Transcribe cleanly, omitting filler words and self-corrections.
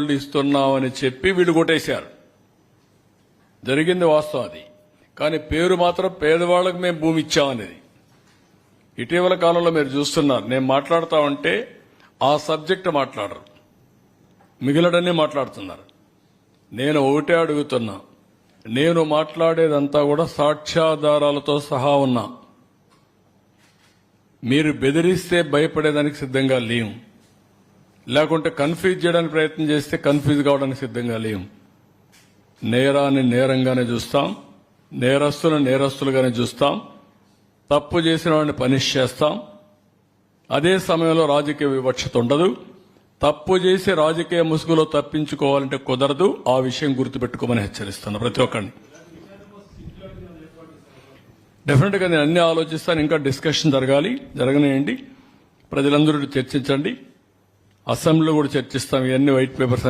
ఇస్తున్నామని చెప్పి వీళ్ళు కొట్టేశారు. జరిగింది వాస్తవం అది. కానీ పేరు మాత్రం పేదవాళ్లకు మేము భూమి ఇచ్చామనేది. ఇటీవల కాలంలో మీరు చూస్తున్నారు, నేను మాట్లాడుతా ఉంటే ఆ సబ్జెక్ట్ మాట్లాడరు, మిగిలినన్నీ మాట్లాడుతున్నారు. నేను ఒకటే అడుగుతున్నా, నేను మాట్లాడేదంతా కూడా సాక్ష్యాధారాలతో సహా ఉన్నా. మీరు బెదిరిస్తే భయపడేదానికి సిద్ధంగా లేము, లేకుంటే కన్ఫ్యూజ్ చేయడానికి ప్రయత్నం చేస్తే కన్ఫ్యూజ్ కావడానికి సిద్ధంగా లేము. నేరాన్ని నేరంగానే చూస్తాం, నేరస్తులను నేరస్తులుగానే చూస్తాం, తప్పు చేసిన వాడిని పనిష్ చేస్తాం. అదే సమయంలో రాజకీయ వివక్షత ఉండదు. తప్పు చేసి రాజకీయ ముసుగులో తప్పించుకోవాలంటే కుదరదు. ఆ విషయం గుర్తుపెట్టుకోమని హెచ్చరిస్తున్నా ప్రతి ఒక్కరిని. డెఫినెట్ గా నేను అన్ని ఆలోచిస్తాను. ఇంకా డిస్కషన్ జరగనియండి, ప్రజలందరూ చర్చించండి, అసెంబ్లీలో కూడా చర్చిస్తాం. ఇవన్నీ వైట్ పేపర్స్